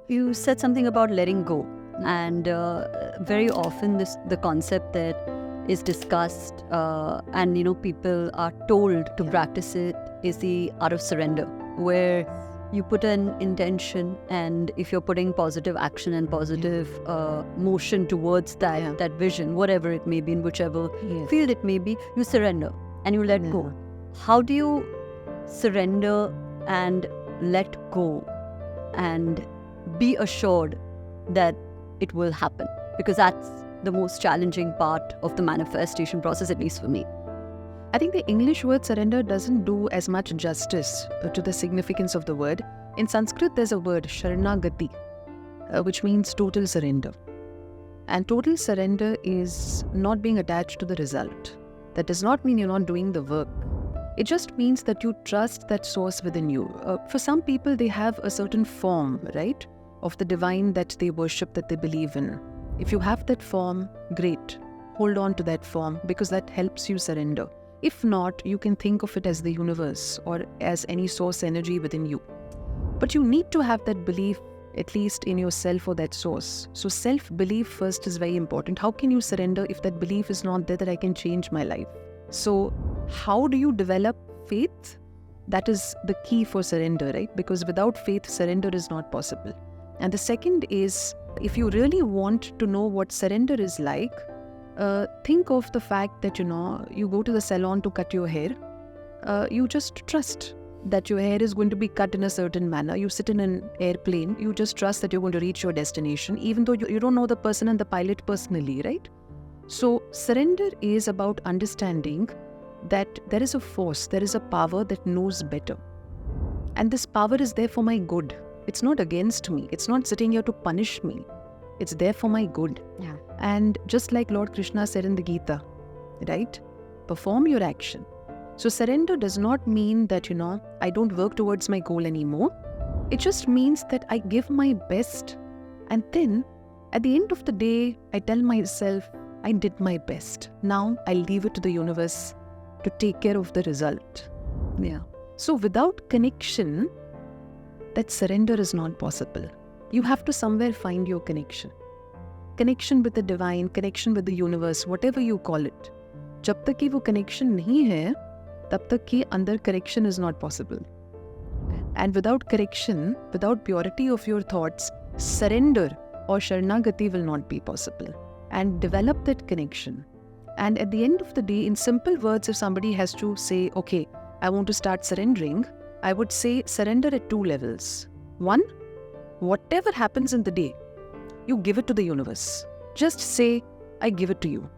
You said something about letting go, and very often the concept that is discussed and people are told to practice it is the art of surrender, where you put an intention, and if you're putting positive action and positive motion towards that vision, whatever it may be, in whichever field it may be, you surrender and you let go. How do you surrender and let go and be assured that it will happen? Because that's the most challenging part of the manifestation process, at least for me. I think the English word surrender doesn't do as much justice to the significance of the word. In Sanskrit, there's a word, Sharanagati, which means total surrender. And total surrender is not being attached to the result. That does not mean you're not doing the work. It just means that you trust that source within you. For some people, they have a certain form, right, of the divine that they worship, that they believe in. If you have that form, great. Hold on to that form, because that helps you surrender. If not, you can think of it as the universe or as any source energy within you. But you need to have that belief, at least in yourself or that source. So self-belief first is very important. How can you surrender if that belief is not there that I can change my life? So how do you develop faith? That is the key for surrender, right? Because without faith, surrender is not possible. And the second is, if you really want to know what surrender is like, think of the fact that, you go to the salon to cut your hair. You just trust that your hair is going to be cut in a certain manner. You sit in an airplane. You just trust that you're going to reach your destination, even though you don't know the person and the pilot personally, right? So surrender is about understanding that there is a force, there is a power that knows better. And this power is there for my good. It's not against me. It's not sitting here to punish me. It's there for my good. Yeah. And just like Lord Krishna said in the Gita, right? Perform your action. So surrender does not mean that, I don't work towards my goal anymore. It just means that I give my best. And then at the end of the day, I tell myself, I did my best. Now I leave it to the universe to take care of the result. Yeah. So without connection, that surrender is not possible. You have to somewhere find your connection. Connection with the divine, connection with the universe, whatever you call it. जब तक कि वो connection नहीं है, तब तक कि अंदर correction is not possible. And without correction, without purity of your thoughts, surrender or Sharanagati will not be possible. And develop that connection. And at the end of the day, in simple words, if somebody has to say, okay, I want to start surrendering, I would say surrender at 2 levels. 1, whatever happens in the day, you give it to the universe. Just say, I give it to you.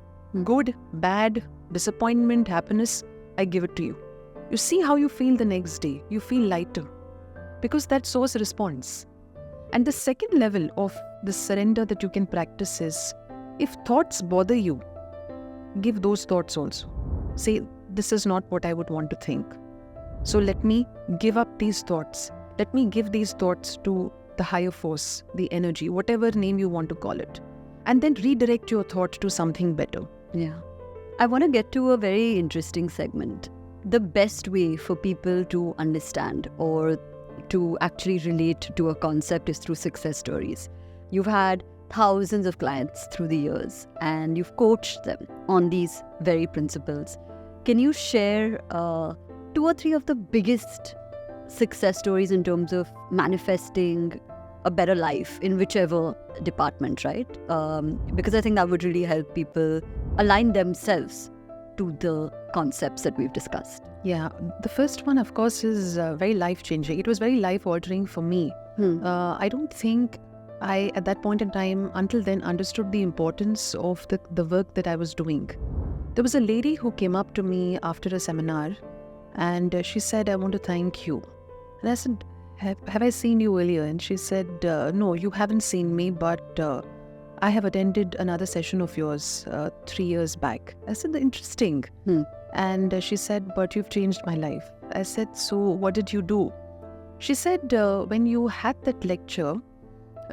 Good, bad, disappointment, happiness, I give it to you. You see how you feel the next day. You feel lighter. Because that source responds. And the second level of the surrender that you can practice is, if thoughts bother you, give those thoughts also. Say, this is not what I would want to think. So let me give up these thoughts. Let me give these thoughts to the higher force, the energy, whatever name you want to call it. And then redirect your thought to something better. Yeah. I want to get to a very interesting segment. The best way for people to understand or to actually relate to a concept is through success stories. You've had thousands of clients through the years and you've coached them on these very principles. Can you share 2 or 3 of the biggest success stories in terms of manifesting a better life in whichever department, right? Because I think that would really help people align themselves to the concepts that we've discussed. Yeah, the first one, of course, is very life-changing. It was very life-altering for me. I don't think I, at that point in time, until then, understood the importance of the work that I was doing. There was a lady who came up to me after a seminar and she said, I want to thank you. And I said, have I seen you earlier? And she said, no, you haven't seen me, but I have attended another session of yours 3 years back. I said, interesting. And she said, but you've changed my life. I said, so what did you do? She said, when you had that lecture,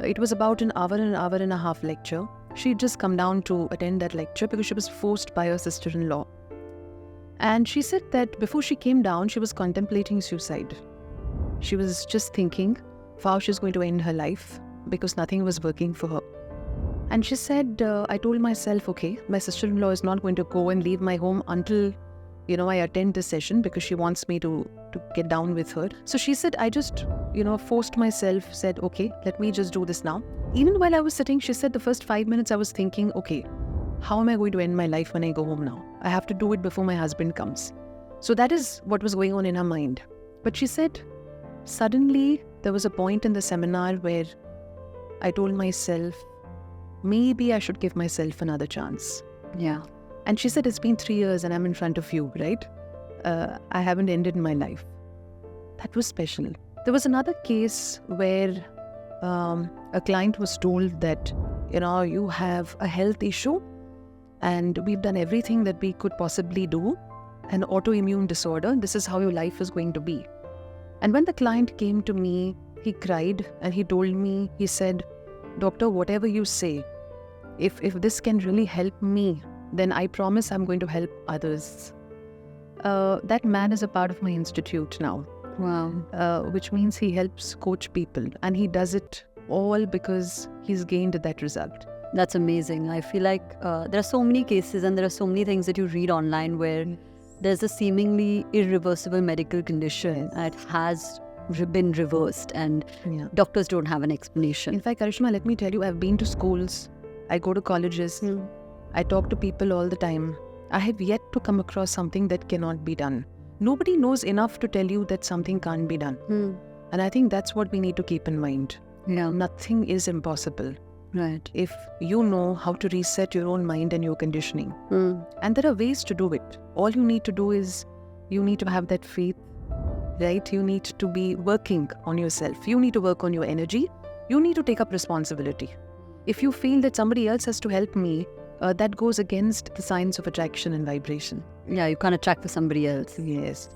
it was about an hour and a half lecture. She'd just come down to attend that lecture because she was forced by her sister-in-law. And she said that before she came down, she was contemplating suicide. She was just thinking of how she's going to end her life. because nothing was working for her. And she said, I told myself, okay, my sister-in-law is not going to go and leave my home until, I attend this session because she wants me to get down with her. So she said, I just, forced myself, said, okay, let me just do this now. Even while I was sitting, she said the first 5 minutes I was thinking, okay, how am I going to end my life when I go home now? I have to do it before my husband comes. So that is what was going on in her mind. But she said, suddenly there was a point in the seminar where I told myself, maybe I should give myself another chance. Yeah. And she said, it's been 3 years and I'm in front of you, right? I haven't ended my life. That was special. There was another case where a client was told that, you have a health issue and we've done everything that we could possibly do. An autoimmune disorder, this is how your life is going to be. And when the client came to me, he cried and he told me, he said, doctor, whatever you say, if this can really help me, then I promise I'm going to help others. That man is a part of my institute now. Wow. Which means he helps coach people, and he does it all because he's gained that result. That's amazing. I feel like there are so many cases and there are so many things that you read online where there's a seemingly irreversible medical condition that has been reversed and doctors don't have an explanation. In fact, Karishma, let me tell you, I've been to schools, I go to colleges, I talk to people all the time. I have yet to come across something that cannot be done. Nobody knows enough to tell you that something can't be done. And I think that's what we need to keep in mind. Yeah. Nothing is impossible. Right. If you know how to reset your own mind and your conditioning. And there are ways to do it. All you need to do is, you need to have that faith, right? You need to be working on yourself. You need to work on your energy. You need to take up responsibility. If you feel that somebody else has to help me, that goes against the science of attraction and vibration. Yeah, you can't attract for somebody else. Yes.